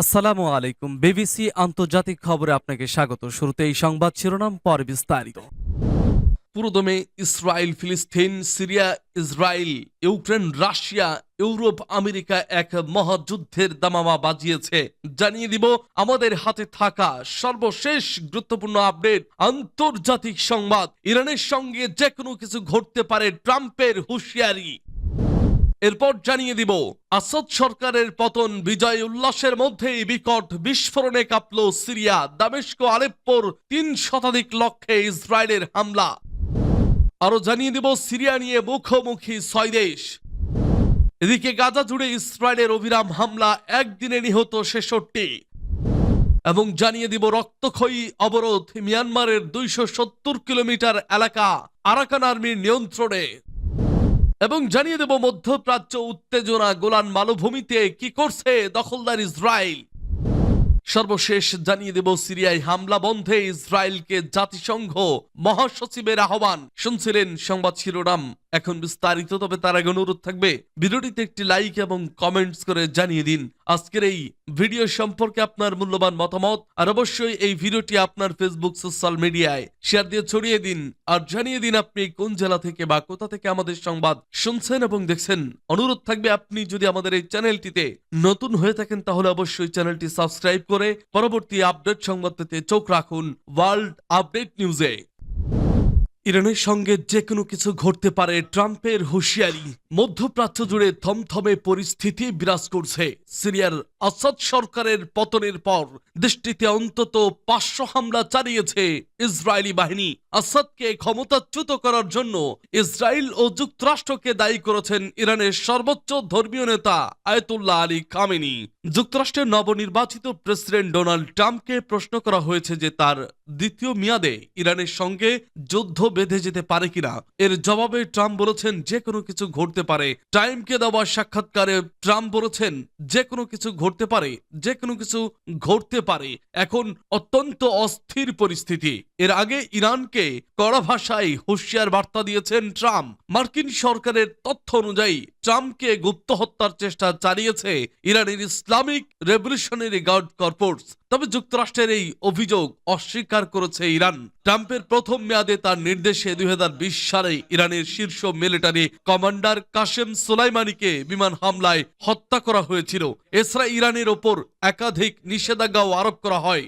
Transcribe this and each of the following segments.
আসসালামু আলাইকুম। বিবিসি আন্তর্জাতিক খবরে আপনাকে স্বাগত। শুরুতে এই সংবাদ শিরোনাম, পরে বিস্তারিত। পুরোদমে ইসরায়েল, ফিলিস্তিন, Syria, Israel, Ukraine, Russia, Europe, America এক মহাযুদ্ধের দামামা বাজিয়েছে। জানিয়ে দিব আমাদের হাতে থাকা সর্বশেষ গুরুত্বপূর্ণ আপডেট, আন্তর্জাতিক সংবাদ। ইরানের সঙ্গে যে কোনো কিছু ঘটতে পারে, ট্রাম্পের হুঁশিয়ারি। এরপর জানিয়ে দিব আসাদ সরকারের পতন, বিজয় উল্লাসের মধ্যেই বিকট বিস্ফোরণে কাঁপল সিরিয়া, দামেস্ক, আলেপ্পোর ৩ শতাধিক লক্ষ্যে ইসরায়েলের হামলা। আরো জানিয়ে দিব সিরিয়া নিয়ে মুখোমুখি ৬ দেশ। এদিকে গাজা জুড়ে ইসরায়েলের অবিরাম হামলা, একদিনে নিহত ৬৬। এবং জানিয়ে দিব রক্তক্ষয়ী অবরোধ, মিয়ানমারের ২৭০ কিলোমিটার এলাকা আরাকান আর্মির নিয়ন্ত্রণে। এবং জানিয়ে দেব মধ্যপ্রাচ্য উত্তেজনা, গোলান মালভূমিতে কি করছে দখলদার ইসরায়েল। সর্বশেষ জানিয়ে দেব সিরিয়ায় হামলা বন্ধে ইসরায়েলকে জাতিসংঘ মহাসচিবের আহ্বান। শুনছিলেন সংবাদ শিরোনাম, এখন বিস্তারিত। তবে তার আগে অনুরোধ থাকবে ভিডিওটিতে একটি লাইক এবং কমেন্টস করে জানিয়ে দিন আজকের এই ভিডিও সম্পর্কে আপনার মূল্যবান মতামত। আর অবশ্যই এই ভিডিওটি আপনার ফেসবুক, সোশ্যাল মিডিয়ায় শেয়ার দিয়ে ছড়িয়ে দিন। আর জানিয়ে দিন আপনি কোন জেলা থেকে বা কোথা থেকে আমাদের সংবাদ শুনছেন এবং দেখছেন। অনুরোধ থাকবে আপনি যদি আমাদের এই চ্যানেলটিতে নতুন হয়ে থাকেন তাহলে অবশ্যই চ্যানেলটি সাবস্ক্রাইব করে পরবর্তী আপডেট সংবাদ পেতে চোখ রাখুন ওয়ার্ল্ড আপডেট নিউজে। ইরানের সঙ্গে যে কোনো কিছু ঘটতে পারে, ট্রাম্পের হুঁশিয়ারি। মধ্যপ্রাচ্য জুড়ে থমথমে পরিস্থিতি বিরাজ করছে। সিরিয়ার আসাদ সরকারের পতনের পর দেশটিতে অন্তত ৫০০ হামলা চালিয়েছে ইসরায়েলি বাহিনী। আসাদকে ক্ষমতাচ্যুত করার জন্য ইসরায়েল ও যুক্তরাষ্ট্রকে দায়ী করেছেন ইরানের সর্বোচ্চ ধর্মীয় নেতা আয়াতুল্লাহ আলী খামেনি। যুক্তরাষ্ট্রের নবনির্বাচিত প্রেসিডেন্ট ডোনাল্ড ট্রাম্পকে প্রশ্ন করা হয়েছে যে তার দ্বিতীয় মেয়াদে ইরানের সঙ্গে যুদ্ধ বেঁধে যেতে পারে কিনা। এর জবাবে ট্রাম্প বলেছেন যে কোনো কিছু ঘটতে পারে। টাইমকে দেওয়া সাক্ষাৎকারে ট্রাম্প বলেছেন যে কোনো কিছু ঘটতে পারে, যে কোনো কিছু ঘটতে পারে। এখন অত্যন্ত অস্থির পরিস্থিতি। এর আগে ইরানকে কড়া ভাষায় হুঁশিয়ার বার্তা দিয়েছেন ট্রাম্প। মার্কিন সরকারের তথ্য অনুযায়ী ট্রাম্পকে গুপ্ত হত্যার চেষ্টা চালিয়েছে ইরানের ইসলামিক রেভলিউশনারি গার্ড কর্পস। তবে যুক্তরাষ্ট্রের এই অভিযোগ অস্বীকার করেছে ইরান। ট্রাম্পের প্রথম মেয়াদে তার নির্দেশে ২০২০ সালে ইরানের শীর্ষ মিলিটারি কমান্ডার কাসেম সোলাইমানিকে বিমান হামলায় হত্যা করা হয়েছিল। এছাড়া ইরানের ওপর একাধিক নিষেধাজ্ঞাও আরোপ করা হয়।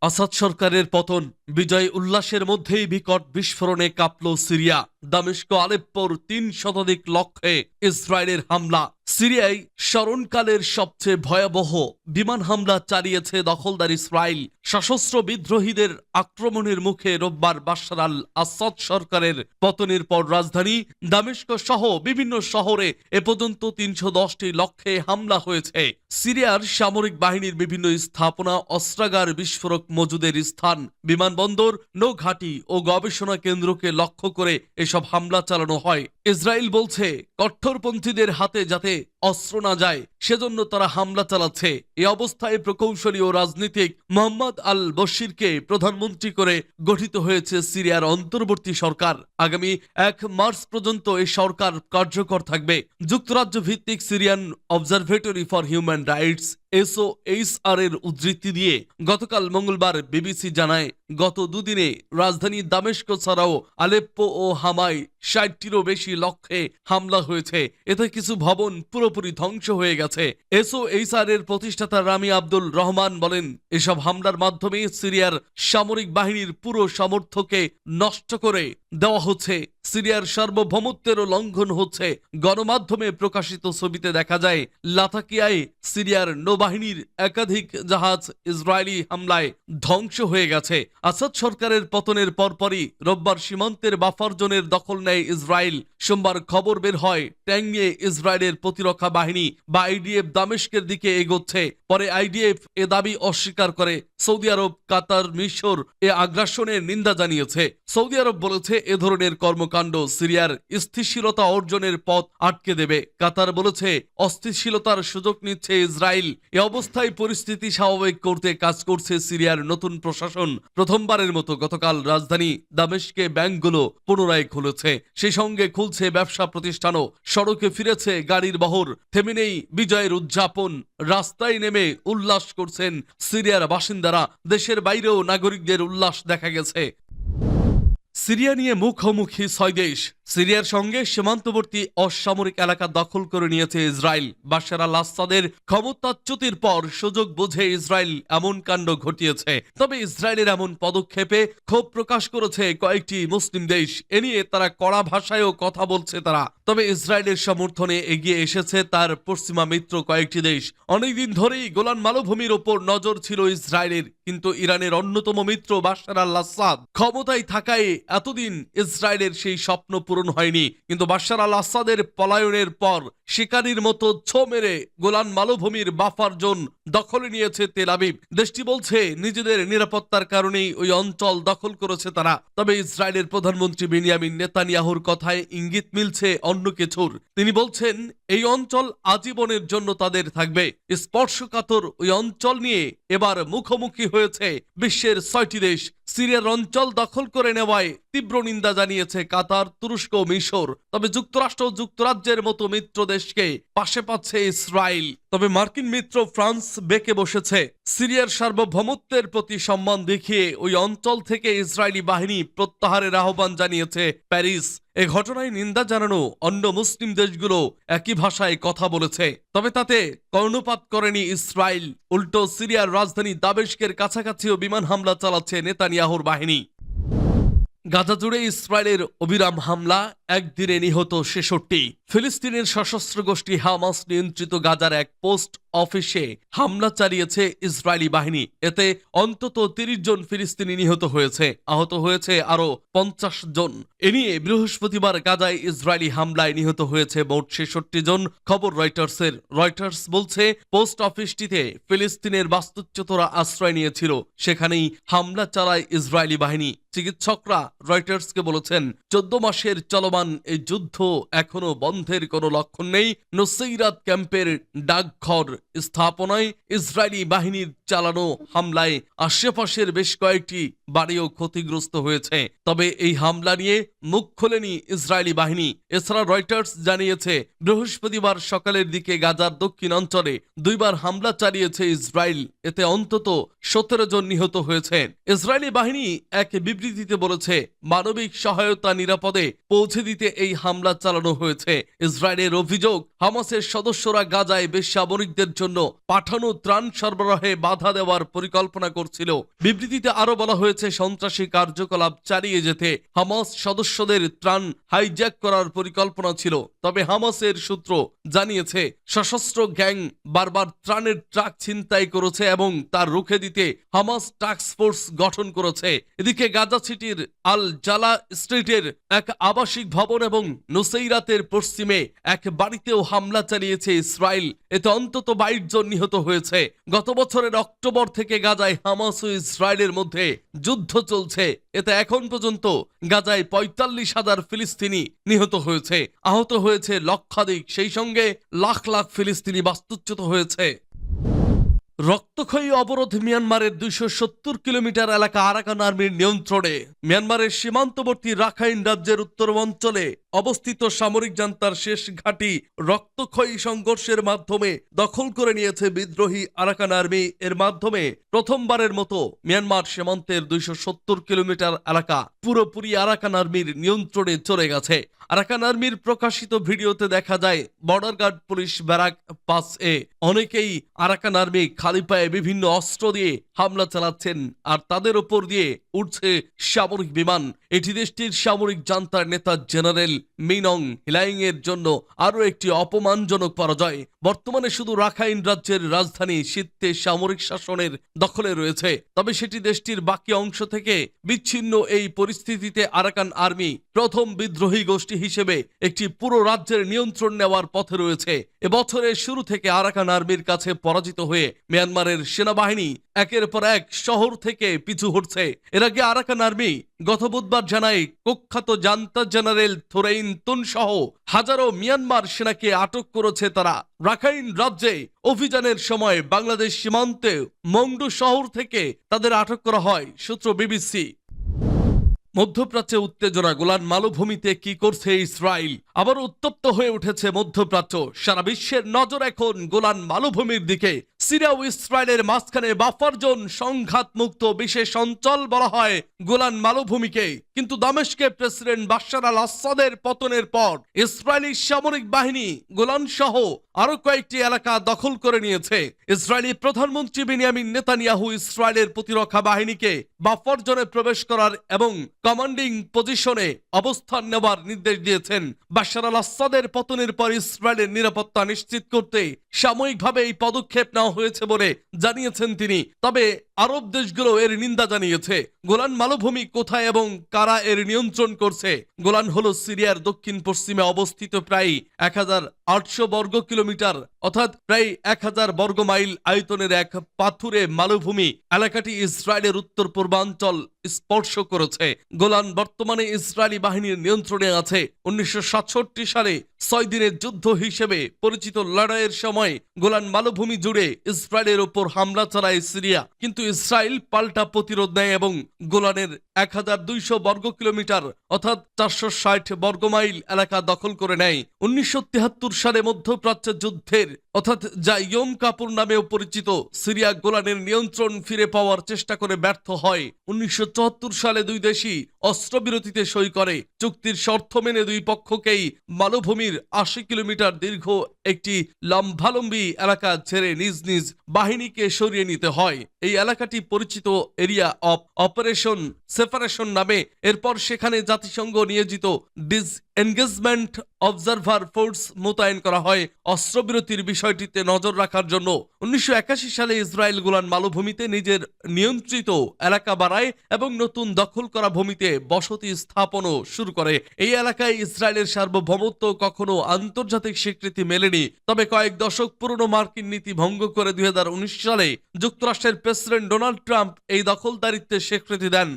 আসাদ সরকারের পতন, বিজয় উল্লাসের মধ্যেই বিকট বিস্ফোরণে কাঁপল সিরিয়া, দামেস্ক, আলেপ্পোর ৩ শতাধিক লক্ষ্যে ইসরায়েলের হামলা। সিরিয়ায় স্মরণকালের সবচেয়ে ভয়াবহ বিমান হামলা চালিয়েছে দখলদার ইসরায়েল। সশস্ত্র বিদ্রোহীদের আক্রমণের মুখে রোববার বাশার আল আসাদ সরকারের পতনের পর রাজধানী দামেস্ক সহ বিভিন্ন শহরে এ পর্যন্ত ৩১০টি লক্ষ্যে হামলা হয়েছে। সিরিয়ার সামরিক বাহিনীর বিভিন্ন স্থাপনা, অস্ত্রাগার, বিস্ফোরক মজুদের স্থান, বিমানবন্দর, নৌঘাঁটি ও গবেষণা কেন্দ্রকে লক্ষ্য করে এসব হামলা চালানো হয়। ইসরায়েল বলছে কট্টরপন্থীদের হাতে যাতে অস্ত্র না যায় সেজন্য তারা হামলা চালাচ্ছে। এই অবস্থায় প্রকৌশলী ও রাজনীতিক মোহাম্মদ আল বশিরকে প্রধানমন্ত্রী করে গঠিত হয়েছে সিরিয়ার অন্তর্বর্তী সরকার। আগামী ১ মার্চ পর্যন্ত এই সরকার কার্যকর থাকবে। যুক্তরাজ্য ভিত্তিক Syrian observatory for human rights SOHR এর উদ্ধৃতি দিয়ে গতকাল মঙ্গলবার বিবিসি জানায়, গত দুদিনে রাজধানী দামেস্ক ছাড়াও আলেপ্পো ও হামায় ৬০টিরও বেশি লক্ষ্যে হামলা হয়েছে। এতে কিছু ভবন পুরোপুরি ধ্বংস হয়ে গেছে। SOHR এর প্রতিষ্ঠাতা রামি আব্দুল রহমান বলেন, এসব হামলার মাধ্যমে সিরিয়ার সামরিক বাহিনীর পুরো সামর্থ্যকে নষ্ট করে দেওয়া হচ্ছে। সিরিয়ার সার্বভৌমত্বেরও লঙ্ঘন হচ্ছে। গণমাধ্যমে প্রকাশিত ছবিতে দেখা যায় লাতাকিয়ায় সিরিয়ার নৌবাহিনীর একাধিক জাহাজ ইসরায়েলি হামলায় ধ্বংস হয়ে গেছে। আসাদ সরকারের পতনের পরপরই রোববার সীমান্তের বাফার জোনের দখল নেয় ইসরায়েল। সোমবার খবর বের হয় ট্যাঙ্ক নিয়ে ইসরায়েলের প্রতিরক্ষা বাহিনী বা IDF দামেস্কের দিকে এগোচ্ছে। পরে IDF এ দাবি অস্বীকার করে। সৌদি আরব, কাতার, মিশর এ আগ্রাসনের নিন্দা জানিয়েছে। সৌদি আরব বলেছে এ ধরনের কর্মকাণ্ড সিরিয়ার স্থিতিশীলতা অর্জনের পথ আটকে দেবে। কাতার বলেছে অস্থিতিশীলতার সুযোগ নিচ্ছে ইসরায়েল। এ অবস্থায় পরিস্থিতি স্বাভাবিক করতে কাজ করছে সিরিয়ার নতুন প্রশাসন। প্রথমবারের মতো গতকাল রাজধানী দামেস্কে ব্যাংকগুলো পুনরায় খুলেছে, সেই সঙ্গে খুলছে ব্যবসা প্রতিষ্ঠানও। সড়কে ফিরেছে গাড়ির বহর, থেমে নেই বিজয়ের উদযাপন। রাস্তায় নেমে উল্লাস করছেন সিরিয়ার বাসিন্দারা। দেশের বাইরেও নাগরিকদের উল্লাস দেখা গেছে। সিরিয়া নিয়ে মুখোমুখি 6 দেশ। সিরিয়ার সঙ্গে সীমান্তবর্তী অসামরিক এলাকা দখল করে নিয়েছে ইসরায়েল। বাশার আল আসাদের ক্ষমতাচ্যুতির পর সুযোগ বুঝে ইসরায়েল এমন কাণ্ড ঘটিয়েছে। তবে ইসরায়েলের এমন পদক্ষেপে ক্ষোভ প্রকাশ করেছে কয়েকটি মুসলিম দেশ। এ নিয়ে তারা কড়া ভাষায়ও কথা বলছে তারা। তবে ইসরায়েলের সমর্থনে এগিয়ে এসেছে তার পশ্চিমা মিত্র কয়েকটি দেশ। অনেকদিন ধরেই গোলান মালভূমির ওপর নজর ছিল ইসরায়েলের, কিন্তু ইরানের অন্যতম মিত্র বাশার আল আসাদ ক্ষমতায় থাকায় এতদিন ইসরায়েলের সেই স্বপ্ন পূরণ হয়নি। কিন্তু বাশার আল আসাদের পলায়নের পর শিকারীর মতো ছো মেরে গোলান মালভূমির বাফার জোন দখলে নিয়েছে তেল আবিব। দেশটি বলছে নিজেদের নিরাপত্তার কারণেই ওই অঞ্চল দখল করেছে তারা। তবে ইসরায়েলের প্রধানমন্ত্রী বেনিয়ামিন নেতানিয়াহুর কথায় ইঙ্গিত মিলছে অন্য কিছুর। তিনি বলছেন এই অঞ্চল আজীবনের জন্য তাদের থাকবে। স্পর্শকাতর ওই অঞ্চল নিয়ে এবার মুখোমুখি হয়েছে বিশ্বের 6টি দেশ। সিরিয়ার অঞ্চল দখল করে নেওয়ায় তীব্র নিন্দা জানিয়েছে কাতার, তুরস্ক ও মিশর। তবে যুক্তরাষ্ট্র ও যুক্তরাজ্যের মতো মিত্র দেশকে পাশে পাচ্ছে ইসরায়েল। তবে মার্কিন মিত্র ফ্রান্স বেঁকে বসেছে। সিরিয়ার সার্বভৌমত্বের প্রতি সম্মান দেখিয়ে ওই অঞ্চল থেকে ইসরায়েলি বাহিনী প্রত্যাহারের আহ্বান জানিয়েছে প্যারিস। এ ঘটনায় নিন্দা জানানো অন্য মুসলিম দেশগুলো একই ভাষায় কথা বলেছে। তবে তাতে কর্ণপাত করেনি ইসরায়েল। উল্টো সিরিয়ার রাজধানী দামেস্কের কাছাকাছিও বিমান হামলা চালাচ্ছে নেতানিয়াহুর বাহিনী। গাজা জুড়ে ইসরায়েলের অবিরাম হামলা, একদিনে নিহত 66। ফিলিস্তিনের সশস্ত্র গোষ্ঠী হামাস নিয়ন্ত্রিত গাজার এক পোস্ট অফিসে হামলা চালিয়েছে ইসরায়েলি বাহিনী। এতে অন্তত 30 জন ফিলিস্তিনি নিহত হয়েছে, আহত হয়েছে আরো 50 জন। এ নিয়ে বৃহস্পতিবার গাজায় ইসরায়েলি হামলায় নিহত হয়েছে মোট 66 জন। খবর রয়টার্সের। রয়টার্স বলছে পোস্ট অফিসটিতে ফিলিস্তিনের বাস্তুচ্যুতরা আশ্রয় নিয়েছিল, সেখানেই হামলা চালায় ইসরায়েলি বাহিনী। চিকিৎসকরা রয়টার্সকে বলেছেন 14 মাসের চলমান এই যুদ্ধ এখনো বন্ধের কোনো লক্ষণ নেই। নুসৈরাত ক্যাম্পের ডাকঘর স্থাপনায় ইসরায়েলি বাহিনীর চালানো হামলায় আশেপাশের বেশ কয়েকটি বাড়িও ক্ষতিগ্রস্ত হয়েছে। তবে এই হামলা নিয়ে মুখ খোলেনি ইসরায়েলি বাহিনী। এছাড়া রয়টার্স জানিয়েছে বৃহস্পতিবার সকালের দিকে গাজার দক্ষিণ অঞ্চলে 2 বার হামলা চালিয়েছে ইসরায়েল। এতে অন্তত 17 জন নিহত হয়েছে। ইসরায়েলি বাহিনী এক বিবৃতিতে বলেছে মানবিক সহায়তা নিরাপদে পৌঁছে দিতে এই হামলা চালানো হয়েছে। ইসরায়েলের অভিযোগ হামাসের সদস্যরা গাজায় বেসামরিকদের জন্য পাঠানো ত্রাণ সরবরাহে বাধা দেওয়ার পরিকল্পনা করছিল। বিবৃতিতে আরো বলা হয়েছে সন্ত্রাসী কার্যকলাপ চালিয়ে যেতে হামাস সদস্যদের ত্রাণ হাইজ্যাক করার পরিকল্পনা ছিল। তবে হামাসের সূত্র জানিয়েছে সশস্ত্র গ্যাং বারবার ত্রাণের ট্রাক ছিনতাই করেছে এবং তার রুখে দিতে হামাস টাস্ক ফোর্স গঠন করেছে। এদিকে গাজা সিটির আল জালা স্ট্রিটের এক আবাসিক ভবন এবং নুসৈরাতের পশ্চিমে এক বাড়িতেও হামলা চালিয়েছে ইসরায়েল। এতে অন্তত 22 জন নিহত হয়েছে। গত বছরের অক্টোবর থেকে গাজায় হামাস ও ইসরায়েলের মধ্যে যুদ্ধ চলছে। এতে এখন পর্যন্ত গাজায় 45,000 ফিলিস্তিনি নিহত হয়েছে, আহত হয়েছে লক্ষাধিক। সেই সঙ্গে লাখ লাখ ফিলিস্তিনি বাস্তুচ্যুত হয়েছে। রক্তক্ষয়ী অবরোধ মিয়ানমারের 270 কিলোমিটার এলাকা আরাকান আর্মির নিয়ন্ত্রণে। মিয়ানমারের সীমান্তবর্তী রাখাইন রাজ্যের উত্তর অঞ্চলে অবস্থিত সামরিক জান্তার শেষ ঘাঁটি রক্তক্ষয়ী সংঘর্ষের মাধ্যমে দখল করে নিয়েছে বিদ্রোহী আরাকান আর্মি। এর মাধ্যমে প্রথমবারের মতো মিয়ানমার সীমান্তের 270 কিলোমিটার এলাকা পুরোপুরি আরাকান আর্মির নিয়ন্ত্রণে চলে গেছে। আরাকান আর্মির প্রকাশিত ভিডিওতে দেখা যায় বর্ডার গার্ড পুলিশ ব্যারাক পাস-এ অনেকেই আরাকান আর্মি খালি পায়ে বিভিন্ন অস্ত্র দিয়ে হামলা চালাচ্ছেন, আর তাদের ওপর দিয়ে উঠছে সামরিক বিমান। এটি দেশটির সামরিক জান্তার নেতা জেনারেল মিনং হিলাইং এর জন্য আরও একটি অপমানজনক পরাজয়। বর্তমানে শুধু রাখাইন রাজ্যের রাজধানী সিত্তে সামরিক শাসনের দখলে রয়েছে, তবে সেটি দেশটির বাকি অংশ থেকে বিচ্ছিন্ন। এই পরিস্থিতিতে আরাকান আর্মি প্রথম বিদ্রোহী গোষ্ঠী হিসেবে একটি পুরো রাজ্যের নিয়ন্ত্রণ নেওয়ার পথে রয়েছে। এবছরের শুরু থেকে আরাকান আর্মির কাছে পরাজিত হয়ে মিয়ানমারের সেনাবাহিনী একের পর এক শহর থেকে পিছু হটছে। এর আগে আরাকান আর্মি গত বুধবার জানায় কুখ্যাত জান্তা জেনারেল থোরেইন তুন সহ হাজারো মিয়ানমার সেনাকে আটক করেছে তারা। রাখাইন রাজ্যে অভিযানের সময় বাংলাদেশ সীমান্তে মংডু শহর থেকে তাদের আটক করা হয়, সূত্র বিবিসি। মধ্যপ্রাচ্যে উত্তেজনা, গোলান মালভূমিতে কি করছে ইসরায়েল? আবার উত্তপ্ত হয়ে উঠেছে মধ্যপ্রাচ্য। সারা বিশ্বের নজর এখন গোলান মালভূমির দিকে। সিরিয়া ও ইসরায়েলের মাঝখানে বাফার জোন, সংঘাত মুক্ত বিশেষ অঞ্চল বলা হয় গোলান মালভূমিকে। কিন্তু দামেস্কে প্রেসিডেন্ট বাশার আল আসাদের পতনের পর ইসরায়েলি সামরিক বাহিনী গোলান সহ আরো কয়েকটি এলাকা দখল করে নিয়েছে। ইসরায়েলি প্রধানমন্ত্রী বেনিয়ামিন নেতানিয়াহু ইসরায়েলের প্রতিরক্ষা বাহিনীকে বাফার জোনে প্রবেশ করার এবং কমান্ডিং পজিশনে অবস্থান নেওয়ার নির্দেশ দিয়েছেন। বাশার আল আসাদের পতনের পর ইসরায়েলের নিরাপত্তা নিশ্চিত করতে সাময়িকভাবে এই পদক্ষেপ নেওয়া হয়েছে বলে জানিয়েছেন তিনি। তবে আরব দেশগুলো এর নিন্দা জানিয়েছে। গোলান মালভূমি কোথায় এবং কারা এর নিয়ন্ত্রণ করছে? গোলান হলো সিরিয়ার দক্ষিণ পশ্চিমে অবস্থিত প্রায় 1800 বর্গ কিলোমিটার অর্থাৎ প্রায় 1000 বর্গ মাইল আয়তনের এক পাথুরে মালভূমি। এলাকাটি ইসরায়েলের উত্তর পূর্বাঞ্চল স্পর্শ করেছে। গোলান বর্তমানে ইসরায়েলি বাহিনীর নিয়ন্ত্রণে আছে। 1967 সালে 6 দিনের যুদ্ধ হিসেবে পরিচিত লড়াইয়ের সময় গোলান মালভূমি জুড়ে ইসরায়েলের উপর হামলা চালায় সিরিয়া, কিন্তু ইসরায়েল পাল্টা প্রতিরোধ নেয় এবং গোলানের 1200 বর্গ কিলোমিটার অর্থাৎ 460 বর্গ মাইল এলাকা দখল করে নেয়। 1973 সালে মধ্যপ্রাচ্যের যুদ্ধের অর্থাৎ যা ইয়ম কাপুর নামেও পরিচিত, সিরিয়া গোলানের নিয়ন্ত্রণ ফিরে পাওয়ার চেষ্টা করে ব্যর্থ হয়। 1974 সালে দুই দেশই অস্ত্রবিরতিতে সই করে। চুক্তির শর্ত মেনে দুই পক্ষকেই মালভূমির 80 কিলোমিটার দীর্ঘ একটি লম্বালম্বী এলাকা ছেড়ে নিজ নিজ বাহিনীকে সরিয়ে নিতে হয়। এই এলাকাটি পরিচিত এরিয়া অফ অপারেশন সেপারেশন নামে। এরপর সেখানে জাতিসংঘ নিয়োজিত ডিসএনগেজমেন্ট অবজারভার ফোর্স মোতায়েন করা হয় অস্ত্রবিরতির বিষয়টিতে নজর রাখার জন্য। 1981 সালে ইসরায়েল গোলান মালভূমিতে নিজের নিয়ন্ত্রিত এলাকা বাড়ায় এবং নতুন দখল করা ভূমিতে বসতি স্থাপনও শুরু করে। এই এলাকায় ইসরায়েলের সার্বভৌমত্ব কখনো আন্তর্জাতিক স্বীকৃতি মেলেনি। তবে কয়েক দশক পুরনো মার্কিন নীতি ভঙ্গ করে 2019 সালে যুক্তরাষ্ট্রের প্রেসিডেন্ট ডোনাল্ড ট্রাম্প এই দখলদারিত্বের স্বীকৃতি দেন।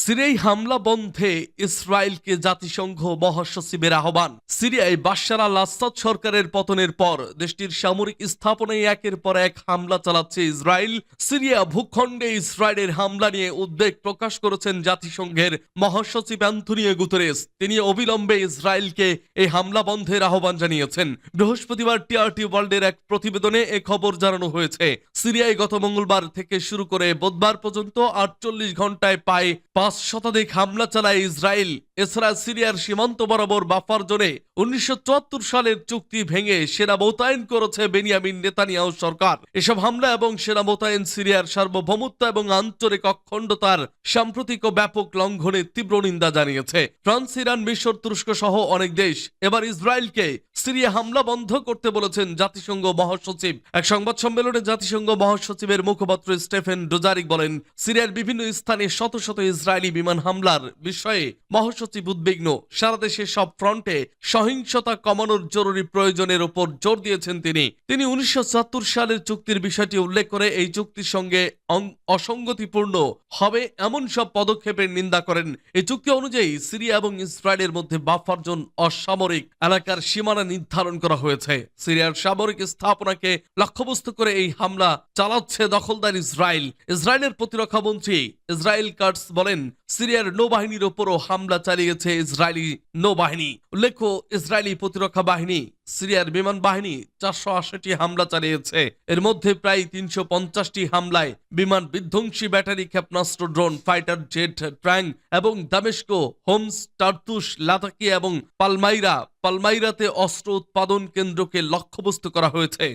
সিরিয়ায় হামলা বন্ধে ইসরায়েলকে জাতিসংঘ মহাসচিবের আহ্বান। সিরিয়ায় বাশার আল আসাদ সরকারের পতনের পর দেশটির সামরিক স্থাপনায় একের পর এক হামলা চালাচ্ছে ইসরায়েল। সিরিয়া ভূখণ্ডে ইসরায়েলের হামলা নিয়ে উদ্বেগ প্রকাশ করেছেন জাতিসংঘের মহাসচিব অ্যান্তোনিও গুতেরেস। তিনি অবিলম্বে ইসরায়েলকে এই হামলা বন্ধের আহ্বান জানিয়েছেন। বৃহস্পতিবার টিআরটি ওয়ার্ল্ডের এক প্রতিবেদনে এ খবর জানানো হয়েছে। সিরিয়ায় গত মঙ্গলবার থেকে শুরু করে বুধবার পর্যন্ত 48 ঘন্টায় প্রায় 5 শতাধিক হামলা চালায় ইসরায়েল। এছাড়া সিরিয়ার সীমান্ত বরাবর বাফার জোনে 1974 সালের চুক্তি ভেঙে সেনা মোতায়েন করেছে বেনিয়ামিন নেতানিয়াহু সরকার। এসব হামলা এবং সেনা মোতায়েন সিরিয়ার সার্বভৌমত্ব এবং আঞ্চলিক অখণ্ডতার সাম্প্রতিক ও ব্যাপক লঙ্ঘনের তীব্র নিন্দা জানিয়েছে। ফ্রান্স, ইরান, মিশর, তুরস্ক সহ অনেক দেশ এবার ইসরায়েলকে সিরিয়া হামলা বন্ধ করতে বলেছেন জাতিসংঘ মহাসচিব। এক সংবাদ সম্মেলনে জাতিসংঘ মহাসচিবের মুখপাত্র স্টেফেন ডুজারিক বলেন, সিরিয়ার বিভিন্ন স্থানে শত শত ইসরায়েলি বিমান হামলার বিষয়ে মহাসচিব উদ্বিগ্ন। সারা দেশে সব ফ্রন্টে সহিংসতা কমানোর জরুরি প্রয়োজনের উপর জোর দিয়েছেন তিনি। 1974 সালের চুক্তির বিষয়টি উল্লেখ করে এই চুক্তির সঙ্গে অসঙ্গতিপূর্ণ হবে এমন সব পদক্ষেপের নিন্দা করেন। এই চুক্তি অনুযায়ী সিরিয়া এবং ইসরায়েলের মধ্যে বাফার জোন অসামরিক এলাকার সীমানা নির্ধারণ করা হয়েছে। সিরিয়ার সামরিক স্থাপনাকে লক্ষ্যবস্তু করে এই হামলা চালাচ্ছে দখলদার ইসরায়েল। ইসরায়েলের প্রতিরক্ষা মন্ত্রী ইসরায়েল কাটস বলেন, সিরিয়ার নৌবাহিনীর উপরও হামলা চালিয়েছে ইসরায়েলি নৌবাহিনী। উল্লেখ্য, ইসরায়েলি প্রতিরক্ষা বাহিনী সিরিয়ার বিমান বাহিনী 480টি হামলা চালিয়েছে। এর মধ্যে প্রায় 350টি হামলায় বিমান বিধ্বংসী ব্যাটারি ক্ষেপণাস্ত্র, ড্রোন, ফাইটার জেট, ট্যাঙ্ক এবং দামেস্কো, হোমস, টার্তুস, লাতাকিয়া এবং পালমাইরাতে অস্ত্র উৎপাদন কেন্দ্রকে লক্ষ্যবস্তু করা হয়েছে।